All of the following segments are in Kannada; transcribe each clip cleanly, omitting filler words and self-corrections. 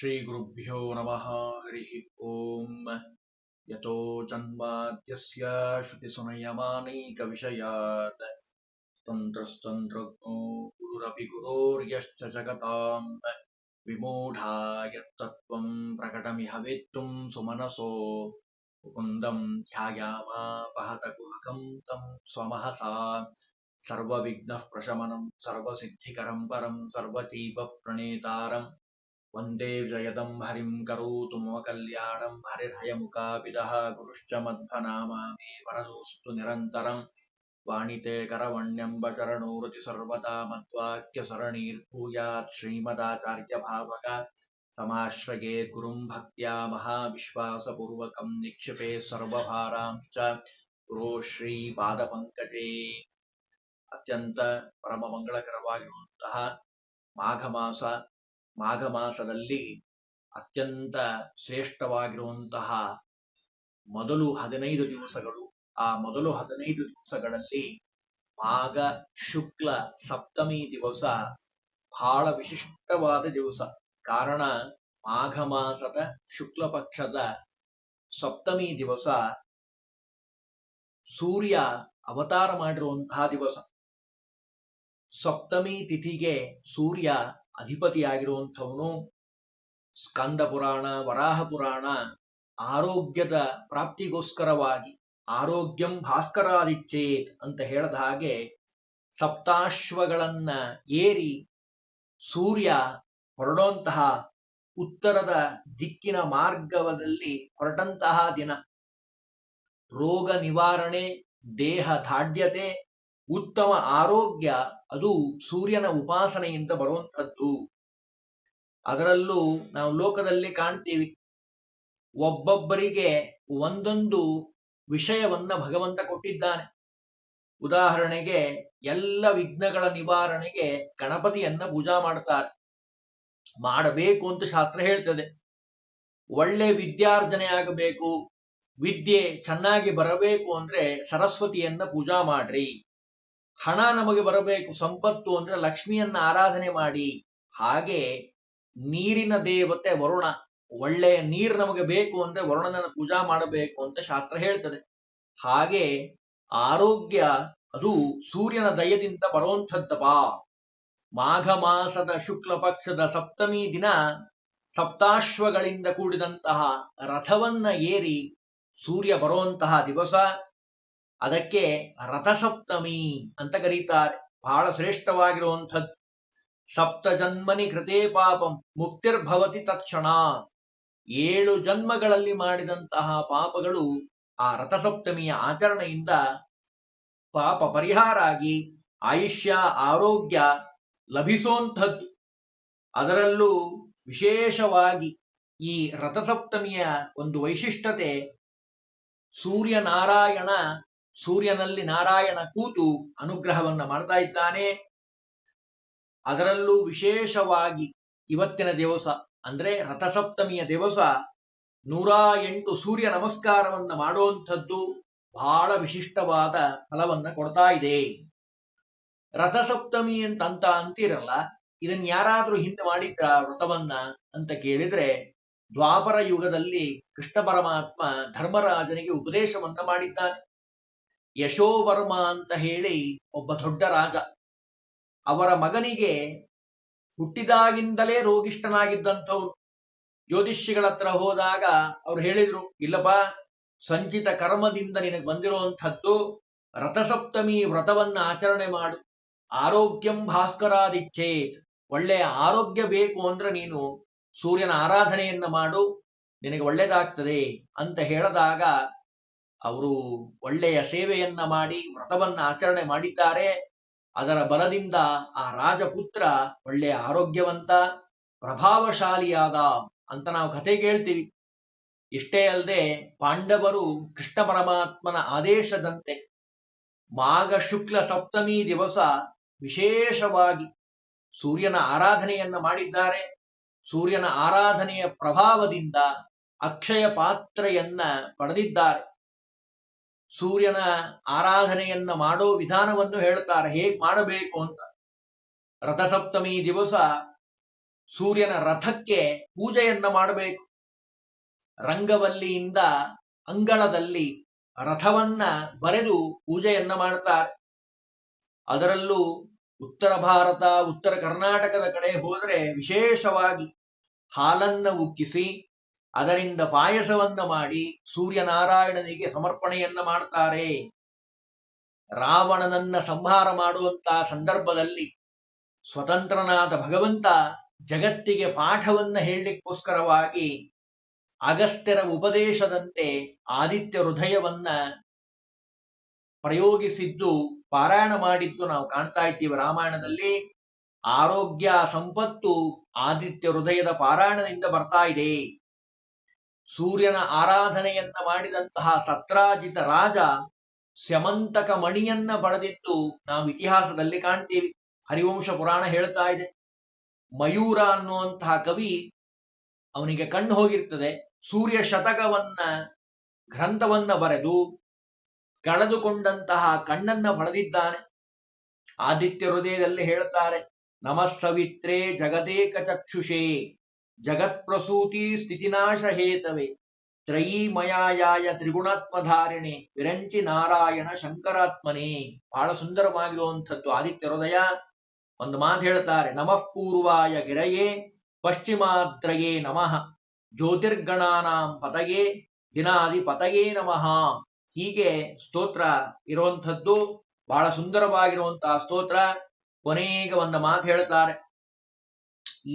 श्रीगुरुभ्यो नमः। हरिः ओम्। यतो जन्माद्यस्य श्रुतिसुनयमानैकविषयात् तन्त्रस्तन्त्रज्ञो गुरुरपि गुरोर्यश्च जगताम् विमूढा यत्तत्त्वं प्रकटमिह वेत्तुं सुमनसो मुकुन्दं ध्यायामापहतकुहकं तं स्वमहसा सर्वविघ्नः प्रशमनं सर्वसिद्धिकरं परं सर्वजीवप्रणेतारम् वन्दे विजयदं हरिं करोतु मम कल्याणं हरिर्हयमुखापिदः गुरुश्च मध्वनामा मे वरदोऽस्तु निरन्तरम् वाणिते करवण्यम्बचरणोरति सर्वदा मद्वाक्यसरणीर्भूयात् श्रीमदाचार्यभावक समाश्रयेत् गुरुं भक्त्या महाविश्वासपूर्वकं निक्षिपे सर्वभारांश्च गुरो ಶ್ರೀಪಾದಪಂಕಜೇ. ಅತ್ಯಂತ ಪರಮ ಮಂಗಳಕರವಾಗಿರುವಂತಹ ಮಾಘ ಮಾಸದಲ್ಲಿ ಅತ್ಯಂತ ಶ್ರೇಷ್ಠವಾಗಿರುವಂತಹ ಮೊದಲು 15 ದಿವಸಗಳು. ಆ ಮೊದಲು 15 ದಿವಸಗಳಲ್ಲಿ ಮಾಘ ಶುಕ್ಲ ಸಪ್ತಮಿ ದಿವಸ ಬಹಳ ವಿಶಿಷ್ಟವಾದ ದಿವಸ. ಕಾರಣ, ಮಾಘ ಮಾಸದ ಶುಕ್ಲ ಪಕ್ಷದ ಸಪ್ತಮಿ ದಿವಸ ಸೂರ್ಯ ಅವತಾರ ಮಾಡಿರುವಂತಹ ದಿವಸ. ಸಪ್ತಮಿ ತಿಥಿಗೆ ಸೂರ್ಯ ಅಧಿಪತಿಯಾಗಿರುವಂಥವನು. ಸ್ಕಂದ ಪುರಾಣ, ವರಾಹ ಪುರಾಣ ಆರೋಗ್ಯದ ಪ್ರಾಪ್ತಿಗೋಸ್ಕರವಾಗಿ ಆರೋಗ್ಯಂ ಭಾಸ್ಕರಾದಿಚ್ಛೇತ್ ಅಂತ ಹೇಳಿದ ಹಾಗೆ ಸಪ್ತಾಶ್ವಗಳನ್ನ ಏರಿ ಸೂರ್ಯ ಹೊರಡುವಂತಹ ಉತ್ತರದ ದಿಕ್ಕಿನ ಮಾರ್ಗದಲ್ಲಿ ಹೊರಟಂತಹ ದಿನ. ರೋಗ ನಿವಾರಣೆ, ದೇಹ ದಾಢ್ಯತೆ, ಉತ್ತಮ ಆರೋಗ್ಯ ಅದು ಸೂರ್ಯನ ಉಪಾಸನೆಯಿಂದ ಬರುವಂಥದ್ದು. ಅದರಲ್ಲೂ ನಾವು ಲೋಕದಲ್ಲಿ ಕಾಣ್ತೀವಿ, ಒಬ್ಬೊಬ್ಬರಿಗೆ ಒಂದೊಂದು ವಿಷಯವನ್ನ ಭಗವಂತ ಕೊಟ್ಟಿದ್ದಾನೆ. ಉದಾಹರಣೆಗೆ, ಎಲ್ಲ ವಿಘ್ನಗಳ ನಿವಾರಣೆಗೆ ಗಣಪತಿಯನ್ನ ಪೂಜಾ ಮಾಡ್ತಾರೆ, ಮಾಡಬೇಕು ಅಂತ ಶಾಸ್ತ್ರ ಹೇಳ್ತದೆ. ಒಳ್ಳೆ ವಿದ್ಯಾರ್ಜನೆ ಆಗಬೇಕು, ವಿದ್ಯೆ ಚೆನ್ನಾಗಿ ಬರಬೇಕು ಅಂದ್ರೆ ಸರಸ್ವತಿಯನ್ನ ಪೂಜಾ ಮಾಡ್ರಿ. ಹಣ ನಮಗೆ ಬರಬೇಕು, ಸಂಪತ್ತು ಅಂದ್ರೆ ಲಕ್ಷ್ಮಿಯನ್ನ ಆರಾಧನೆ ಮಾಡಿ. ಹಾಗೆ ನೀರಿನ ದೇವತೆ ವರುಣ, ಒಳ್ಳೆಯ ನೀರು ನಮಗೆ ಬೇಕು ಅಂದ್ರೆ ವರುಣನನ್ನ ಪೂಜಾ ಮಾಡಬೇಕು ಅಂತ ಶಾಸ್ತ್ರ ಹೇಳ್ತದೆ. ಹಾಗೆ ಆರೋಗ್ಯ ಅದು ಸೂರ್ಯನ ದಯದಿಂದ ಬರುವಂಥದ್ದಪ್ಪ. ಮಾಘ ಮಾಸದ ಶುಕ್ಲ ಪಕ್ಷದ ಸಪ್ತಮಿ ದಿನ ಸಪ್ತಾಶ್ವಗಳಿಂದ ಕೂಡಿದಂತಹ ರಥವನ್ನ ಏರಿ ಸೂರ್ಯ ಬರುವಂತಹ ದಿವಸ. ಅದಕ್ಕೆ ರಥಸಪ್ತಮಿ ಅಂತ ಕರೀತಾರೆ. ಬಹಳ ಶ್ರೇಷ್ಠವಾಗಿರುವಂಥದ್ದು. ಸಪ್ತ ಜನ್ಮನಿ ಕೃತೇ ಪಾಪಂ ಮುಕ್ತಿರ್ಭವತಿ ತಕ್ಷಣಾತ್. 7 ಜನ್ಮಗಳಲ್ಲಿ ಮಾಡಿದಂತಹ ಪಾಪಗಳು ಆ ರಥಸಪ್ತಮಿಯ ಆಚರಣೆಯಿಂದ ಪಾಪ ಪರಿಹಾರ ಆಗಿ ಆಯುಷ್ಯ ಆರೋಗ್ಯ ಲಭಿಸುವಂಥದ್ದು. ಅದರಲ್ಲೂ ವಿಶೇಷವಾಗಿ ಈ ರಥಸಪ್ತಮಿಯ ಒಂದು ವೈಶಿಷ್ಟ್ಯತೆ, ಸೂರ್ಯನಲ್ಲಿ ನಾರಾಯಣ ಕೂತು ಅನುಗ್ರಹವನ್ನ ಮಾಡ್ತಾ ಇದ್ದಾನೆ. ಅದರಲ್ಲೂ ವಿಶೇಷವಾಗಿ ಇವತ್ತಿನ ದಿವಸ ಅಂದ್ರೆ ರಥಸಪ್ತಮಿಯ ದಿವಸ 108 ಸೂರ್ಯ ನಮಸ್ಕಾರವನ್ನ ಮಾಡುವಂಥದ್ದು ಬಹಳ ವಿಶಿಷ್ಟವಾದ ಫಲವನ್ನ ಕೊಡ್ತಾ ಇದೆ. ರಥಸಪ್ತಮಿ ಅಂತ ಅಂತಿರಲ್ಲ, ಇದನ್ನ ಯಾರಾದ್ರೂ ಹಿಂದೆ ಮಾಡಿದ್ರ ವ್ರತವನ್ನ ಅಂತ ಕೇಳಿದ್ರೆ, ದ್ವಾಪರ ಯುಗದಲ್ಲಿ ಕೃಷ್ಣ ಪರಮಾತ್ಮ ಧರ್ಮರಾಜನಿಗೆ ಉಪದೇಶವನ್ನ ಮಾಡಿದ್ದಾನೆ. ಯಶೋವರ್ಮ ಅಂತ ಹೇಳಿ ಒಬ್ಬ ದೊಡ್ಡ ರಾಜ. ಅವರ ಮಗನಿಗೆ ಹುಟ್ಟಿದಾಗಿಂದಲೇ ರೋಗಿಷ್ಠನಾಗಿದ್ದಂಥವ್ರು. ಜ್ಯೋತಿಷಿಗಳ ಹತ್ರ ಹೋದಾಗ ಅವ್ರು ಹೇಳಿದ್ರು, ಇಲ್ಲಪ್ಪ, ಸಂಚಿತ ಕರ್ಮದಿಂದ ನಿನಗೆ ಬಂದಿರುವಂಥದ್ದು, ರಥಸಪ್ತಮಿ ವ್ರತವನ್ನ ಆಚರಣೆ ಮಾಡು. ಆರೋಗ್ಯಂ ಭಾಸ್ಕರಾದಿಚ್ಛೇತ್. ಒಳ್ಳೆಯ ಆರೋಗ್ಯ ಬೇಕು ಅಂದ್ರೆ ನೀನು ಸೂರ್ಯನ ಆರಾಧನೆಯನ್ನ ಮಾಡು, ನಿನಗೆ ಒಳ್ಳೆಯದಾಗ್ತದೆ ಅಂತ ಹೇಳಿದಾಗ ಅವರು ಒಳ್ಳೆಯ ಸೇವೆಯನ್ನ ಮಾಡಿ ವ್ರತವನ್ನ ಆಚರಣೆ ಮಾಡಿದ್ದಾರೆ. ಅದರ ಬಲದಿಂದ ಆ ರಾಜಪುತ್ರ ಒಳ್ಳೆಯ ಆರೋಗ್ಯವಂತ ಪ್ರಭಾವಶಾಲಿಯಾದ ಅಂತ ನಾವು ಕಥೆ ಕೇಳ್ತೀವಿ. ಇಷ್ಟೇ ಅಲ್ಲದೆ ಪಾಂಡವರು ಕೃಷ್ಣ ಪರಮಾತ್ಮನ ಆದೇಶದಂತೆ ಮಾಘ ಶುಕ್ಲ ಸಪ್ತಮಿ ದಿವಸ ವಿಶೇಷವಾಗಿ ಸೂರ್ಯನ ಆರಾಧನೆಯನ್ನ ಮಾಡಿದ್ದಾರೆ. ಸೂರ್ಯನ ಆರಾಧನೆಯ ಪ್ರಭಾವದಿಂದ ಅಕ್ಷಯ ಪಾತ್ರೆಯನ್ನ ಪಡೆದಿದ್ದಾರೆ. ಸೂರ್ಯನ ಆರಾಧನೆಯನ್ನ ಮಾಡೋ ವಿಧಾನವನ್ನು ಹೇಳ್ತಾರೆ, ಹೇಗೆ ಮಾಡಬೇಕು ಅಂತ. ರಥಸಪ್ತಮಿ ದಿವಸ ಸೂರ್ಯನ ರಥಕ್ಕೆ ಪೂಜೆಯನ್ನ ಮಾಡಬೇಕು. ರಂಗವಲ್ಲಿಯಿಂದ ಅಂಗಳದಲ್ಲಿ ರಥವನ್ನ ಬರೆದು ಪೂಜೆಯನ್ನ ಮಾಡ್ತಾರೆ. ಅದರಲ್ಲೂ ಉತ್ತರ ಭಾರತ, ಉತ್ತರ ಕರ್ನಾಟಕದ ಕಡೆ ಹೋದರೆ ವಿಶೇಷವಾಗಿ ಹಾಲನ್ನ ಉಕ್ಕಿಸಿ ಅದರಿಂದ ಪಾಯಸವನ್ನ ಮಾಡಿ ಸೂರ್ಯನಾರಾಯಣನಿಗೆ ಸಮರ್ಪಣೆಯನ್ನ ಮಾಡ್ತಾರೆ. ರಾವಣನನ್ನ ಸಂಹಾರ ಮಾಡುವಂತಹ ಸಂದರ್ಭದಲ್ಲಿ ಸ್ವತಂತ್ರನಾದ ಭಗವಂತ ಜಗತ್ತಿಗೆ ಪಾಠವನ್ನ ಹೇಳಲಿಕ್ಕೋಸ್ಕರವಾಗಿ ಅಗಸ್ತ್ಯರ ಉಪದೇಶದಂತೆ ಆದಿತ್ಯ ಹೃದಯವನ್ನ ಪ್ರಯೋಗಿಸಿದ್ದು, ಪಾರಾಯಣ ಮಾಡಿದ್ದು ನಾವು ಕಾಣ್ತಾ ಇದ್ದೀವಿ ರಾಮಾಯಣದಲ್ಲಿ. ಆರೋಗ್ಯ ಸಂಪತ್ತು ಆದಿತ್ಯ ಹೃದಯದ ಪಾರಾಯಣದಿಂದ ಬರ್ತಾ ಇದೆ. ಸೂರ್ಯನ ಆರಾಧನೆಯನ್ನ ಮಾಡಿದಂತಹ ಸತ್ರಾಜಿತ ರಾಜ ಸ್ಯಮಂತಕ ಮಣಿಯನ್ನ ಪಡೆದಿದ್ದು ನಾವು ಇತಿಹಾಸದಲ್ಲಿ ಕಾಣ್ತೀವಿ. ಹರಿವಂಶ ಪುರಾಣ ಹೇಳ್ತಾ ಇದೆ. ಮಯೂರ ಅನ್ನುವಂತಹ ಕವಿ, ಅವನಿಗೆ ಕಣ್ಣು ಹೋಗಿರ್ತದೆ, ಸೂರ್ಯ ಶತಕವನ್ನ ಗ್ರಂಥವನ್ನ ಬರೆದು ಕಳೆದುಕೊಂಡಂತಹ ಕಣ್ಣನ್ನ ಪಡೆದಿದ್ದಾನೆ. ಆದಿತ್ಯ ಹೃದಯದಲ್ಲಿ ಹೇಳ್ತಾರೆ, ನಮಃ ಸವಿತ್ರೇ ಜಗದೇಕ ಚಕ್ಷುಷೇ ಜಗತ್ಪ್ರಸೂತಿ ಸ್ಥಿತಿನಾಶ ಹೇತವೆ ತ್ರಯೀಮಯಾಯ ತ್ರಿಗುಣಾತ್ಮಧಾರಿಣೆ ವಿರಂಚಿ ನಾರಾಯಣ ಶಂಕರಾತ್ಮನೇ. ಬಹಳ ಸುಂದರವಾಗಿರುವಂಥದ್ದು ಆದಿತ್ಯ ಹೃದಯ. ಒಂದು ಮಾತು ಹೇಳ್ತಾರೆ, ನಮಃ ಪೂರ್ವಾಯ ಗಿರಯೇ ಪಶ್ಚಿಮಾದ್ರಯೇ ನಮಃ ಜ್ಯೋತಿರ್ಗಣಾನಾಂ ಪತಯೇ ದಿನಾದಿ ಪತಯೇ ನಮಃ. ಹೀಗೆ ಸ್ತೋತ್ರ ಇರುವಂಥದ್ದು, ಬಹಳ ಸುಂದರವಾಗಿರುವಂತಹ ಸ್ತೋತ್ರ. ಕೊನೆಗೆ ಒಂದು ಮಾತು ಹೇಳ್ತಾರೆ,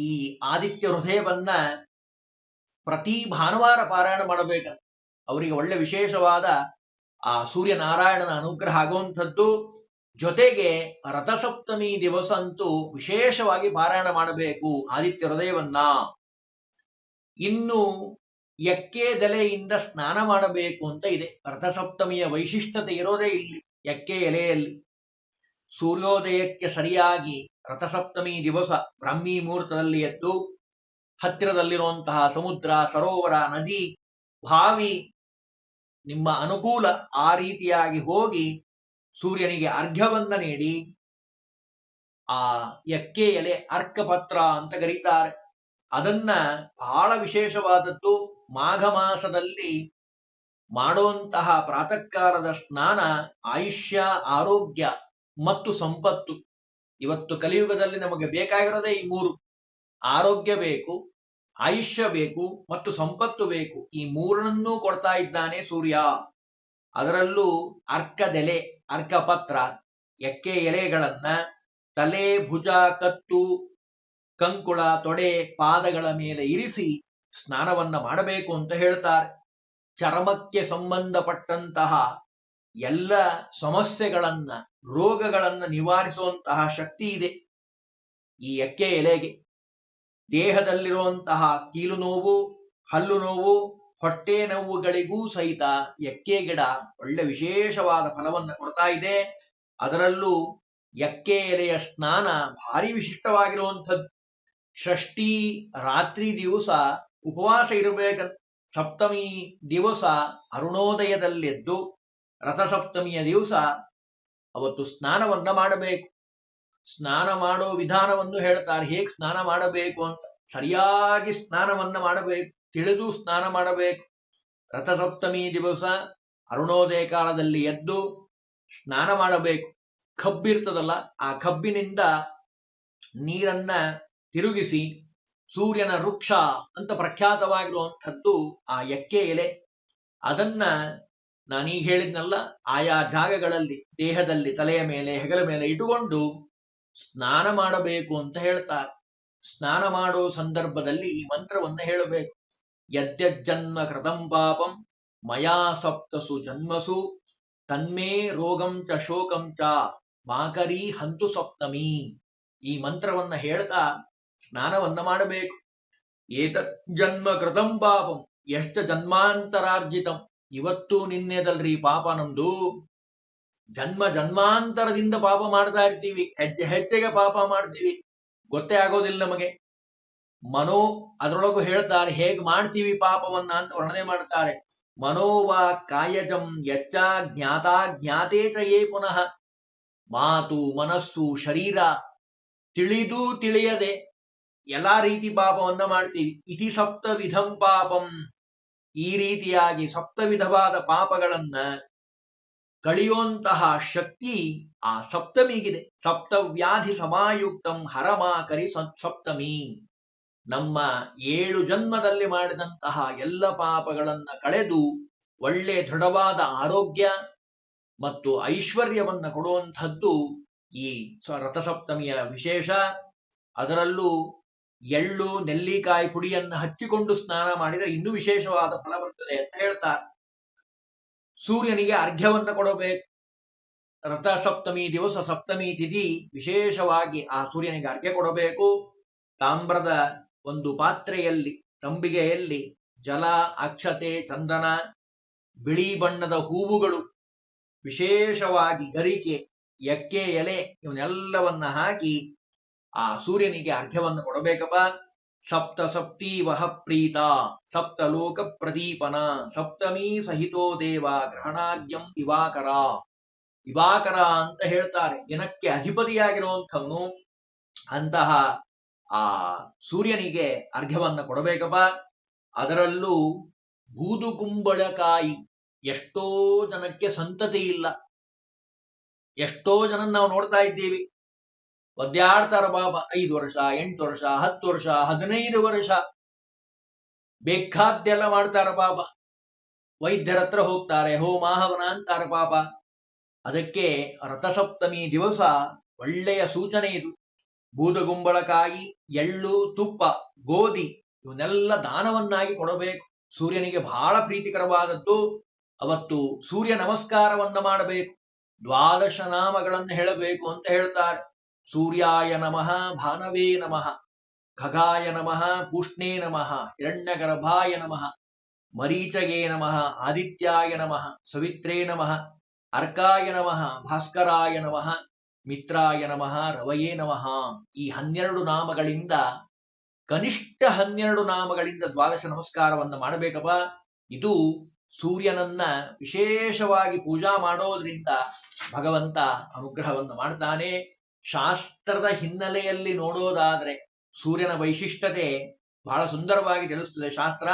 ಈ ಆದಿತ್ಯ ಹೃದಯವನ್ನ ಪ್ರತಿ ಭಾನುವಾರ ಪಾರಾಯಣ ಮಾಡಬೇಕಂತ. ಅವರಿಗೆ ಒಳ್ಳೆ ವಿಶೇಷವಾದ ಆ ಸೂರ್ಯನಾರಾಯಣನ ಅನುಗ್ರಹ ಆಗುವಂಥದ್ದು. ಜೊತೆಗೆ ರಥಸಪ್ತಮಿ ದಿವಸ ಅಂತೂ ವಿಶೇಷವಾಗಿ ಪಾರಾಯಣ ಮಾಡಬೇಕು ಆದಿತ್ಯ ಹೃದಯವನ್ನ. ಇನ್ನು ಎಕ್ಕೆದೆಲೆಯಿಂದ ಸ್ನಾನ ಮಾಡಬೇಕು ಅಂತ ಇದೆ. ರಥಸಪ್ತಮಿಯ ವೈಶಿಷ್ಟ್ಯತೆ ಇರೋದೇ ಇಲ್ಲಿ, ಎಕ್ಕೆ ಎಲೆಯಲ್ಲಿ. ಸೂರ್ಯೋದಯಕ್ಕೆ ಸರಿಯಾಗಿ ರಥಸಪ್ತಮಿ ದಿವಸ ಬ್ರಾಹ್ಮಿ ಮುಹೂರ್ತದಲ್ಲಿ ಎದ್ದು ಹತ್ತಿರದಲ್ಲಿರುವಂತಹ ಸಮುದ್ರ, ಸರೋವರ, ನದಿ, ಬಾವಿ ನಿಮ್ಮ ಅನುಕೂಲ ಆ ರೀತಿಯಾಗಿ ಹೋಗಿ ಸೂರ್ಯನಿಗೆ ಅರ್ಘ್ಯವನ್ನ ನೀಡಿ ಆ ಎಕ್ಕೆ ಎಲೆ ಅರ್ಕಪತ್ರ ಅಂತ ಕರೀತಾರೆ. ಅದನ್ನ ಬಹಳ ವಿಶೇಷವಾದದ್ದು ಮಾಘ ಮಾಸದಲ್ಲಿ ಮಾಡುವಂತಹ ಪ್ರಾತಃ ಕಾಲದ ಸ್ನಾನ ಆಯುಷ್ಯ, ಆರೋಗ್ಯ ಮತ್ತು ಸಂಪತ್ತು. ಇವತ್ತು ಕಲಿಯುಗದಲ್ಲಿ ನಮಗೆ ಬೇಕಾಗಿರೋದೇ ಈ ಮೂರು. ಆರೋಗ್ಯ ಬೇಕು, ಆಯುಷ್ಯ ಬೇಕು ಮತ್ತು ಸಂಪತ್ತು ಬೇಕು. ಈ ಮೂರನ್ನೂ ಕೊಡ್ತಾ ಇದ್ದಾನೆ ಸೂರ್ಯ. ಅದರಲ್ಲೂ ಅರ್ಕದೆಲೆ, ಅರ್ಕಪತ್ರ, ಎಕ್ಕೆ ಎಲೆಗಳನ್ನ ತಲೆ, ಭುಜ, ಕತ್ತು, ಕಂಕುಳ, ತೊಡೆ, ಪಾದಗಳ ಮೇಲೆ ಇರಿಸಿ ಸ್ನಾನವನ್ನ ಮಾಡಬೇಕು ಅಂತ ಹೇಳ್ತಾರೆ. ಚರ್ಮಕ್ಕೆ ಸಂಬಂಧಪಟ್ಟಂತಹ ಎಲ್ಲ ಸಮಸ್ಯೆಗಳನ್ನ, ರೋಗಗಳನ್ನ ನಿವಾರಿಸುವಂತಹ ಶಕ್ತಿ ಇದೆ ಈ ಎಕ್ಕೆ ಎಲೆಗೆ. ದೇಹದಲ್ಲಿರುವಂತಹ ಕೀಲು ನೋವು, ಹಲ್ಲು ನೋವು, ಹೊಟ್ಟೆ ನೋವುಗಳಿಗೂ ಸಹಿತ ಎಕ್ಕೆ ಗಿಡ ಒಳ್ಳೆ ವಿಶೇಷವಾದ ಫಲವನ್ನು ಕೊಡ್ತಾ ಇದೆ. ಅದರಲ್ಲೂ ಎಕ್ಕೆ ಎಲೆಯ ಸ್ನಾನ ಭಾರಿ ವಿಶಿಷ್ಟವಾಗಿರುವಂಥದ್ದು. ಷಷ್ಠಿ ರಾತ್ರಿ ದಿವಸ ಉಪವಾಸ ಇರಬೇಕಂತ. ಸಪ್ತಮಿ ದಿವಸ ಅರುಣೋದಯದಲ್ಲೆದ್ದು ರಥಸಪ್ತಮಿಯ ದಿವಸ ಅವತ್ತು ಸ್ನಾನವನ್ನ ಮಾಡಬೇಕು. ಸ್ನಾನ ಮಾಡೋ ವಿಧಾನವನ್ನು ಹೇಳ್ತಾರೆ, ಹೇಗೆ ಸ್ನಾನ ಮಾಡಬೇಕು ಅಂತ. ಸರಿಯಾಗಿ ಸ್ನಾನವನ್ನ ಮಾಡಬೇಕು, ತಿಳಿದು ಸ್ನಾನ ಮಾಡಬೇಕು. ರಥಸಪ್ತಮಿ ದಿವಸ ಅರುಣೋದಯ ಕಾಲದಲ್ಲಿ ಎದ್ದು ಸ್ನಾನ ಮಾಡಬೇಕು. ಕಬ್ಬಿರ್ತದಲ್ಲ, ಆ ಕಬ್ಬಿನಿಂದ ನೀರನ್ನ ತಿರುಗಿಸಿ ಸೂರ್ಯನ ವೃಕ್ಷ ಅಂತ ಪ್ರಖ್ಯಾತವಾಗಿರುವಂಥದ್ದು ಆ ಎಕ್ಕೆ ಎಲೆ. ಅದನ್ನ ನಾನೀಗ ಹೇಳಿದ್ನಲ್ಲ, ಆಯಾ ಜಾಗಗಳಲ್ಲಿ ದೇಹದಲ್ಲಿ ತಲೆಯ ಮೇಲೆ, ಹೆಗಲ ಮೇಲೆ ಇಟ್ಟುಕೊಂಡು ಸ್ನಾನ ಮಾಡಬೇಕು ಅಂತ ಹೇಳ್ತಾರೆ. ಸ್ನಾನ ಮಾಡೋ ಸಂದರ್ಭದಲ್ಲಿ ಈ ಮಂತ್ರವನ್ನ ಹೇಳಬೇಕು. ಯದ್ಯಜ್ಜನ್ಮ ಕೃತಂ ಪಾಪಂ ಮಯಾ ಸಪ್ತಸು ಜನ್ಮಸು ತನ್ಮೇ ರೋಗಂ ಚ ಶೋಕಂ ಚ ಮಾಕರಿ ಹಂತು ಸಪ್ತಮಿ. ಈ ಮಂತ್ರವನ್ನ ಹೇಳ್ತಾ ಸ್ನಾನವನ್ನ ಮಾಡಬೇಕು. ಏತತ್ ಜನ್ಮ ಕೃತಂ ಪಾಪಂ, ಎಷ್ಟು ಜನ್ಮಾಂತರಾರ್ಜಿತಂ. ಇವತ್ತು ನಿನ್ನೆದಲ್ರಿ ಪಾಪ ನಮ್ದು. ಜನ್ಮ ಜನ್ಮಾಂತರದಿಂದ ಪಾಪ ಮಾಡ್ತಾ ಇರ್ತೀವಿ, ಹೆಜ್ಜೆ ಹೆಜ್ಜೆಗೆ ಪಾಪ ಮಾಡ್ತೀವಿ, ಗೊತ್ತೇ ಆಗೋದಿಲ್ಲ ನಮಗೆ. ಮನೋ, ಅದರೊಳಗೂ ಹೇಳ್ತಾರೆ ಹೇಗೆ ಮಾಡ್ತೀವಿ ಪಾಪವನ್ನ ಅಂತ ವರ್ಣನೆ ಮಾಡ್ತಾರೆ. ಮನೋವ ಕಾಯಜಂ ಯಚ್ಚ ಜ್ಞಾತ ಜ್ಞಾತೇ ಚ ಯೇ ಪುನಃ. ಮಾತು, ಮನಸ್ಸು, ಶರೀರ ತಿಳಿದು ತಿಳಿಯದೆ ಎಲ್ಲಾ ರೀತಿ ಪಾಪವನ್ನ ಮಾಡ್ತೀವಿ. ಇತಿ ಸಪ್ತ ವಿಧಂ ಪಾಪಂ, ಈ ರೀತಿಯಾಗಿ ಸಪ್ತವಿಧವಾದ ಪಾಪಗಳನ್ನ ಕಳೆಯುವಂತಹ ಶಕ್ತಿ ಆ ಸಪ್ತಮಿಗಿದೆ. ಸಪ್ತವ್ಯಾಧಿ ಸಮಾಯುಕ್ತಂ ಹರಮಾಕರಿ ಸಪ್ತಮಿ. ನಮ್ಮ 7 ಜನ್ಮದಲ್ಲಿ ಮಾಡಿದಂತಹ ಎಲ್ಲ ಪಾಪಗಳನ್ನ ಕಳೆದು ಒಳ್ಳೆ ದೃಢವಾದ ಆರೋಗ್ಯ ಮತ್ತು ಐಶ್ವರ್ಯವನ್ನ ಕೊಡುವಂಥದ್ದು ಈ ರಥಸಪ್ತಮಿಯ ವಿಶೇಷ. ಅದರಲ್ಲೂ ಎಳ್ಳು ನೆಲ್ಲಿಕಾಯಿ ಪುಡಿಯನ್ನ ಹಚ್ಚಿಕೊಂಡು ಸ್ನಾನ ಮಾಡಿದರೆ ಇನ್ನೂ ವಿಶೇಷವಾದ ಫಲ ಬರ್ತದೆ ಅಂತ ಹೇಳ್ತಾರೆ. ಸೂರ್ಯನಿಗೆ ಅರ್ಘ್ಯವನ್ನ ಕೊಡಬೇಕು. ರಥಸಪ್ತಮಿ ದಿವಸ ಸಪ್ತಮಿ ತಿಥಿ ವಿಶೇಷವಾಗಿ ಆ ಸೂರ್ಯನಿಗೆ ಅರ್ಘ್ಯ ಕೊಡಬೇಕು. ತಾಮ್ರದ ಒಂದು ಪಾತ್ರೆಯಲ್ಲಿ, ತಂಬಿಗೆಯಲ್ಲಿ ಜಲ, ಅಕ್ಷತೆ, ಚಂದನ, ಬಿಳಿ ಬಣ್ಣದ ಹೂವುಗಳು, ವಿಶೇಷವಾಗಿ ಗರಿಕೆ, ಎಕ್ಕೆ ಎಲೆ ಇವನ್ನೆಲ್ಲವನ್ನ ಹಾಕಿ ಆ ಸೂರ್ಯನಿಗೆ ಅರ್ಘ್ಯವನ್ನು ಕೊಡಬೇಕಪ್ಪ. ಸಪ್ತ ಸಪ್ತಿ ವಹ ಪ್ರೀತ ಸಪ್ತ ಲೋಕ ಪ್ರದೀಪನ ಸಪ್ತಮಿ ಸಹಿತೋ ದೇವ ಗ್ರಹಣಾದ್ಯಂ ದಿವಾಕರ. ದಿವಾಕರ ಅಂತ ಹೇಳ್ತಾರೆ, ದಿನಕ್ಕೆ ಅಧಿಪತಿಯಾಗಿರುವಂಥವನು. ಅಂತಹ ಆ ಸೂರ್ಯನಿಗೆ ಅರ್ಘ್ಯವನ್ನ ಕೊಡಬೇಕಪ್ಪ. ಅದರಲ್ಲೂ ಬೂದುಕುಂಬಳಕಾಯಿ. ಎಷ್ಟೋ ಜನಕ್ಕೆ ಸಂತತಿ ಇಲ್ಲ. ಎಷ್ಟೋ ಜನ ನಾವು ನೋಡ್ತಾ ಇದ್ದೀವಿ, ಒದ್ದಾಡ್ತಾರ ಬಾಬಾ. 5 ವರ್ಷ, 8 ವರ್ಷ, 10 ವರ್ಷ, 15 ವರ್ಷ ಬೇಕಾದ್ದೆಲ್ಲ ಮಾಡ್ತಾರ ಬಾಬಾ. ವೈದ್ಯರ ಹತ್ರ ಹೋಗ್ತಾರೆ, ಹೋಮಾಹವನ ಅಂತಾರ ಪಾಪ. ಅದಕ್ಕೆ ರಥಸಪ್ತಮಿ ದಿವಸ ಒಳ್ಳೆಯ ಸೂಚನೆ ಇದು. ಬೂದಗುಂಬಳಕಾಯಿ, ಎಳ್ಳು, ತುಪ್ಪ, ಗೋಧಿ ಇವನ್ನೆಲ್ಲ ದಾನವನ್ನಾಗಿ ಕೊಡಬೇಕು. ಸೂರ್ಯನಿಗೆ ಬಹಳ ಪ್ರೀತಿಕರವಾದದ್ದು. ಅವತ್ತು ಸೂರ್ಯ ನಮಸ್ಕಾರವನ್ನ ಮಾಡಬೇಕು. 12 ನಾಮಗಳನ್ನು ಹೇಳಬೇಕು ಅಂತ ಹೇಳ್ತಾರೆ. ಸೂರ್ಯಾಯ ನಮಃ ಭಾನವೇ ನಮಃ, ಖಗಾಯ ನಮಃ ಪೂಷ್ಣೇ ನಮಃ, ಹಿರಣ್ಯಗರ್ಭಾಯ ನಮಃ, ಮರೀಚಯೇ ನಮಃ, ಆದಿತ್ಯಾಯ ನಮಃ, ಸವಿತ್ರೇ ನಮಃ, ಅರ್ಕಾಯ ನಮಃ, ಭಾಸ್ಕರಾಯ ನಮಃ, ಮಿತ್ರಾಯ ನಮಃ, ರವಯೇ ನಮಃ. ಈ 12 ನಾಮಗಳಿಂದ, ಕನಿಷ್ಠ 12 ನಾಮಗಳಿಂದ 12 ನಮಸ್ಕಾರವನ್ನು ಮಾಡಬೇಕಪ್ಪ. ಇದು ಸೂರ್ಯನನ್ನ ವಿಶೇಷವಾಗಿ ಪೂಜಾ ಮಾಡೋದ್ರಿಂದ ಭಗವಂತ ಅನುಗ್ರಹವನ್ನು ಮಾಡ್ತಾನೆ. ಶಾಸ್ತ್ರದ ಹಿನ್ನೆಲೆಯಲ್ಲಿ ನೋಡೋದಾದ್ರೆ ಸೂರ್ಯನ ವೈಶಿಷ್ಟ್ಯತೆ ಬಹಳ ಸುಂದರವಾಗಿ ತಿಳಿಸ್ತದೆ ಶಾಸ್ತ್ರ.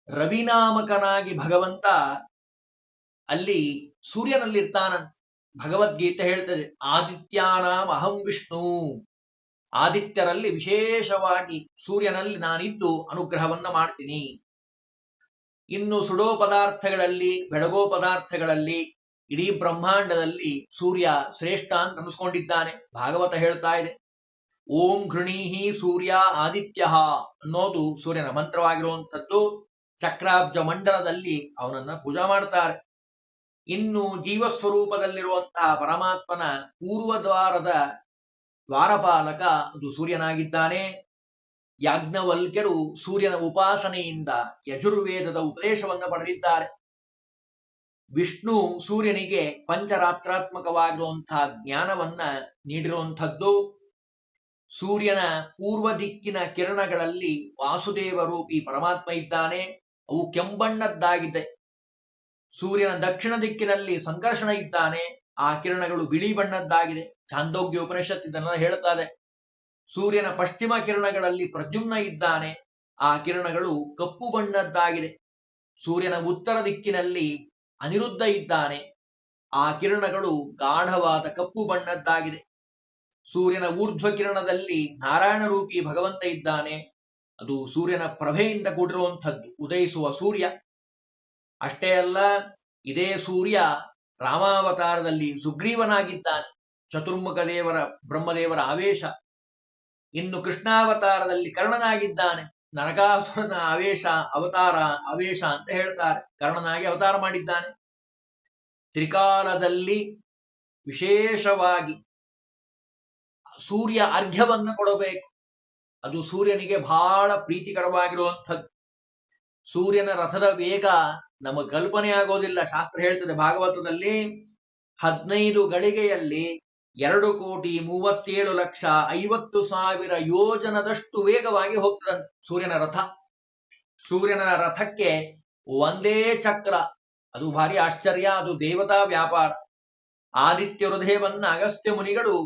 ರವಿನಾಮಕನಾಗಿ ಭಗವಂತ ಅಲ್ಲಿ ಸೂರ್ಯನಲ್ಲಿರ್ತಾನಂತೆ. ಭಗವದ್ಗೀತೆ ಹೇಳ್ತದೆ, ಆದಿತ್ಯಾನಾಂ ಅಹಂ ವಿಷ್ಣು. ಆದಿತ್ಯರಲ್ಲಿ ವಿಶೇಷವಾಗಿ ಸೂರ್ಯನಲ್ಲಿ ನಾನಿದ್ದು ಅನುಗ್ರಹವನ್ನ ಮಾಡ್ತೀನಿ. ಇನ್ನು ಸುಡೋ ಪದಾರ್ಥಗಳಲ್ಲಿ, ಬೆಳಗೋ ಪದಾರ್ಥಗಳಲ್ಲಿ ಇಡೀ ಬ್ರಹ್ಮಾಂಡದಲ್ಲಿ ಸೂರ್ಯ ಶ್ರೇಷ್ಠ ಅಂತ ಅನಿಸ್ಕೊಂಡಿದ್ದಾನೆ. ಭಾಗವತ ಹೇಳ್ತಾ ಇದೆ, ಓಂ ಘೃಣೀಹಿ ಸೂರ್ಯ ಆದಿತ್ಯ ಅನ್ನೋದು ಸೂರ್ಯನ ಮಂತ್ರವಾಗಿರುವಂಥದ್ದು. ಚಕ್ರಾಬ್ಜ ಮಂಡಲದಲ್ಲಿ ಅವನನ್ನ ಪೂಜಾ ಮಾಡ್ತಾರೆ. ಇನ್ನು ಜೀವಸ್ವರೂಪದಲ್ಲಿರುವಂತಹ ಪರಮಾತ್ಮನ ಪೂರ್ವದ್ವಾರದ ದ್ವಾರಪಾಲಕ ಅದು ಸೂರ್ಯನಾಗಿದ್ದಾನೆ. ಯಾಜ್ಞವಲ್ಕ್ಯರು ಸೂರ್ಯನ ಉಪಾಸನೆಯಿಂದ ಯಜುರ್ವೇದದ ಉಪದೇಶವನ್ನು ಪಡೆದಿದ್ದಾರೆ. ವಿಷ್ಣು ಸೂರ್ಯನಿಗೆ ಪಂಚರಾತ್ರಾತ್ಮಕವಾಗಿರುವಂತಹ ಜ್ಞಾನವನ್ನ ನೀಡಿರುವಂಥದ್ದು. ಸೂರ್ಯನ ಪೂರ್ವ ದಿಕ್ಕಿನ ಕಿರಣಗಳಲ್ಲಿ ವಾಸುದೇವ ರೂಪಿ ಪರಮಾತ್ಮ ಇದ್ದಾನೆ. ಅವು ಕೆಂಬಣ್ಣದ್ದಾಗಿದೆ. ಸೂರ್ಯನ ದಕ್ಷಿಣ ದಿಕ್ಕಿನಲ್ಲಿ ಸಂಕರ್ಷಣ ಇದ್ದಾನೆ. ಆ ಕಿರಣಗಳು ಬಿಳಿ ಬಣ್ಣದ್ದಾಗಿದೆ. ಛಾಂದೋಗ್ಯ ಉಪನಿಷತ್ ಇದನ್ನ ಹೇಳ್ತಾರೆ. ಸೂರ್ಯನ ಪಶ್ಚಿಮ ಕಿರಣಗಳಲ್ಲಿ ಪ್ರದ್ಯುಮ್ನ ಇದ್ದಾನೆ. ಆ ಕಿರಣಗಳು ಕಪ್ಪು ಬಣ್ಣದ್ದಾಗಿದೆ. ಸೂರ್ಯನ ಉತ್ತರ ದಿಕ್ಕಿನಲ್ಲಿ ಅನಿರುದ್ಧ ಇದ್ದಾನೆ. ಆ ಕಿರಣಗಳು ಗಾಢವಾದ ಕಪ್ಪು ಬಣ್ಣದ್ದಾಗಿದೆ. ಸೂರ್ಯನ ಊರ್ಧ್ವ ಕಿರಣದಲ್ಲಿ ನಾರಾಯಣ ರೂಪಿ ಭಗವಂತ ಇದ್ದಾನೆ. ಅದು ಸೂರ್ಯನ ಪ್ರಭೆಯಿಂದ ಕೂಡಿರುವಂಥದ್ದು, ಉದಯಿಸುವ ಸೂರ್ಯ. ಅಷ್ಟೇ ಅಲ್ಲ, ಇದೇ ಸೂರ್ಯ ರಾಮಾವತಾರದಲ್ಲಿ ಸುಗ್ರೀವನಾಗಿದ್ದಾನೆ. ಚತುರ್ಮುಖ ದೇವರ ಬ್ರಹ್ಮದೇವರ ಆವೇಶ. ಇನ್ನು ಕೃಷ್ಣಾವತಾರದಲ್ಲಿ ಕರ್ಣನಾಗಿದ್ದಾನೆ. ನರಕಾಸುರನ ಆವೇಶ ಅಂತ ಹೇಳ್ತಾರೆ. ಕರ್ಣನಾಗಿ ಅವತಾರ ಮಾಡಿದ್ದಾನೆ. ತ್ರಿಕಾಲದಲ್ಲಿ ವಿಶೇಷವಾಗಿ ಸೂರ್ಯ ಅರ್ಘ್ಯವನ್ನು ಕೊಡಬೇಕು. ಅದು ಸೂರ್ಯನಿಗೆ ಬಹಳ ಪ್ರೀತಿಕರವಾಗಿರುವಂಥದ್ದು. ಸೂರ್ಯನ ರಥದ ವೇಗ ನಮಗೆ ಕಲ್ಪನೆ ಆಗೋದಿಲ್ಲ. ಶಾಸ್ತ್ರ ಹೇಳ್ತದೆ ಭಾಗವತದಲ್ಲಿ, 15 ಗಳಿಗೆಯಲ್ಲಿ 2,37,50,000 ಯೋಜನದಷ್ಟು ವೇಗವಾಗಿ ಹೋಗ್ತದಂತೆ ಸೂರ್ಯನ ರಥ. ಸೂರ್ಯನ ರಥಕ್ಕೆ ಒಂದೇ ಚಕ್ರ. ಅದು ಭಾರಿ ಆಶ್ಚರ್ಯ. ಅದು ದೇವತಾ ವ್ಯಾಪಾರ. ಆದಿತ್ಯ ಹೃದಯವನ್ನ ಅಗಸ್ತ್ಯ ಮುನಿಗಳು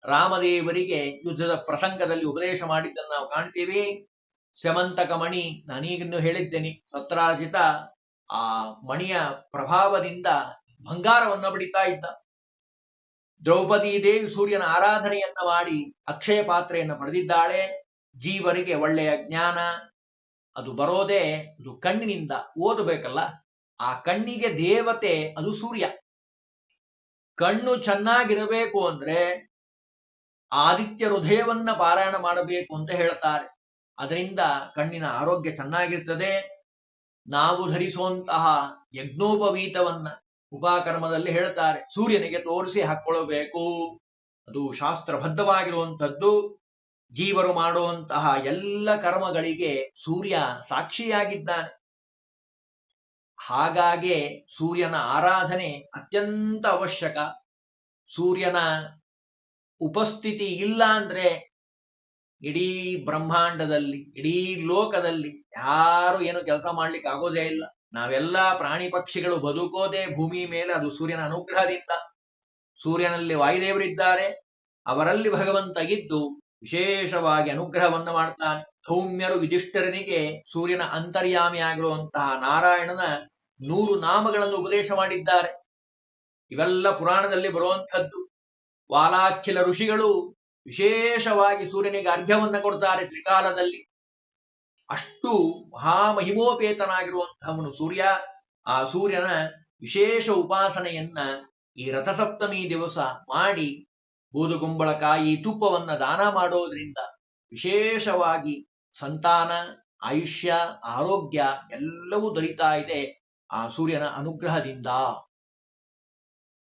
ರಾಮದೇವರಿಗೆ ಯುದ್ಧದ ಪ್ರಸಂಗದಲ್ಲಿ ಉಪದೇಶ ಮಾಡಿದ್ದನ್ನು ನಾವು ಕಾಣ್ತೀವಿ. ಸ್ಯಮಂತಕ ಮಣಿ, ನಾನೀಗಿನ್ನು ಹೇಳಿದ್ದೇನೆ, ಸತ್ರಾಜಿತ ಆ ಮಣಿಯ ಪ್ರಭಾವದಿಂದ ಬಂಗಾರವನ್ನ ಬಡಿತಾ ಇದ್ದ. ದ್ರೌಪದಿ ದೇವಿ ಸೂರ್ಯನ ಆರಾಧನೆಯನ್ನ ಮಾಡಿ ಅಕ್ಷಯ ಪಾತ್ರೆಯನ್ನು ಪಡೆದಿದ್ದಾಳೆ. ಜೀವರಿಗೆ ಒಳ್ಳೆಯ ಜ್ಞಾನ ಅದು ಬರೋದೇ ಅದು ಕಣ್ಣಿನಿಂದ, ಓದಬೇಕಲ್ಲ. ಆ ಕಣ್ಣಿಗೆ ದೇವತೆ ಅದು ಸೂರ್ಯ. ಕಣ್ಣು ಚೆನ್ನಾಗಿರಬೇಕು ಅಂದ್ರೆ ಆದಿತ್ಯ ಹೃದಯವನ್ನ ಪಾರಾಯಣ ಮಾಡಬೇಕು ಅಂತ ಹೇಳ್ತಾರೆ. ಅದರಿಂದ ಕಣ್ಣಿನ ಆರೋಗ್ಯ ಚೆನ್ನಾಗಿರ್ತದೆ. ನಾವು ಧರಿಸುವಂತಹ ಯಜ್ಞೋಪವೀತವನ್ನ ಉಪಕರ್ಮದಲ್ಲಿ ಹೇಳ್ತಾರೆ, ಸೂರ್ಯನಿಗೆ ತೋರಿಸಿ ಹಾಕೊಳ್ಳಬೇಕು. ಅದು ಶಾಸ್ತ್ರಬದ್ಧವಾಗಿರುವಂಥದ್ದು. ಜೀವರು ಮಾಡುವಂತಹ ಎಲ್ಲ ಕರ್ಮಗಳಿಗೆ ಸೂರ್ಯ ಸಾಕ್ಷಿಯಾಗಿದ್ದಾನೆ. ಹಾಗಾಗಿ ಸೂರ್ಯನ ಆರಾಧನೆ ಅತ್ಯಂತ ಅವಶ್ಯಕ. ಸೂರ್ಯನ ಉಪಸ್ಥಿತಿ ಇಲ್ಲ ಅಂದ್ರೆ ಇಡೀ ಬ್ರಹ್ಮಾಂಡದಲ್ಲಿ, ಇಡೀ ಲೋಕದಲ್ಲಿ ಯಾರು ಏನು ಕೆಲಸ ಮಾಡ್ಲಿಕ್ಕೆ ಆಗೋದೇ ಇಲ್ಲ. ನಾವೆಲ್ಲ ಪ್ರಾಣಿ ಪಕ್ಷಿಗಳು ಬದುಕೋದೇ ಭೂಮಿ ಮೇಲೆ, ಅದು ಸೂರ್ಯನ ಅನುಗ್ರಹದಿಂದ. ಸೂರ್ಯನಲ್ಲಿ ವಾಯುದೇವರಿದ್ದಾರೆ, ಅವರಲ್ಲಿ ಭಗವಂತ ಇದ್ದು ವಿಶೇಷವಾಗಿ ಅನುಗ್ರಹವನ್ನ ಮಾಡ್ತಾನೆ. ಸೌಮ್ಯರು ಯುಧಿಷ್ಠಿರನಿಗೆ ಸೂರ್ಯನ ಅಂತರ್ಯಾಮಿಯಾಗಿರುವಂತಹ ನಾರಾಯಣನ 100 ನಾಮಗಳನ್ನು ಉಪದೇಶ ಮಾಡಿದ್ದಾರೆ. ಇವೆಲ್ಲ ಪುರಾಣದಲ್ಲಿ ಬರುವಂಥದ್ದು. ವಾಲಾಖಿಲ ಋಷಿಗಳು ವಿಶೇಷವಾಗಿ ಸೂರ್ಯನಿಗೆ ಅರ್ಘ್ಯವನ್ನ ಕೊಡ್ತಾರೆ ತ್ರಿಕಾಲದಲ್ಲಿ. ಅಷ್ಟು ಮಹಾಮಹಿಮೋಪೇತನಾಗಿರುವಂತಹವನು ಸೂರ್ಯ. ಆ ಸೂರ್ಯನ ವಿಶೇಷ ಉಪಾಸನೆಯನ್ನ ಈ ರಥಸಪ್ತಮಿ ದಿವಸ ಮಾಡಿ ಬೂದುಗುಂಬಳಕಾಯಿ ತುಪ್ಪವನ್ನ ದಾನ ಮಾಡೋದ್ರಿಂದ ವಿಶೇಷವಾಗಿ ಸಂತಾನ, ಆಯುಷ್ಯ, ಆರೋಗ್ಯ ಎಲ್ಲವೂ ದೊರೀತಾ ಇದೆ ಆ ಸೂರ್ಯನ ಅನುಗ್ರಹದಿಂದ.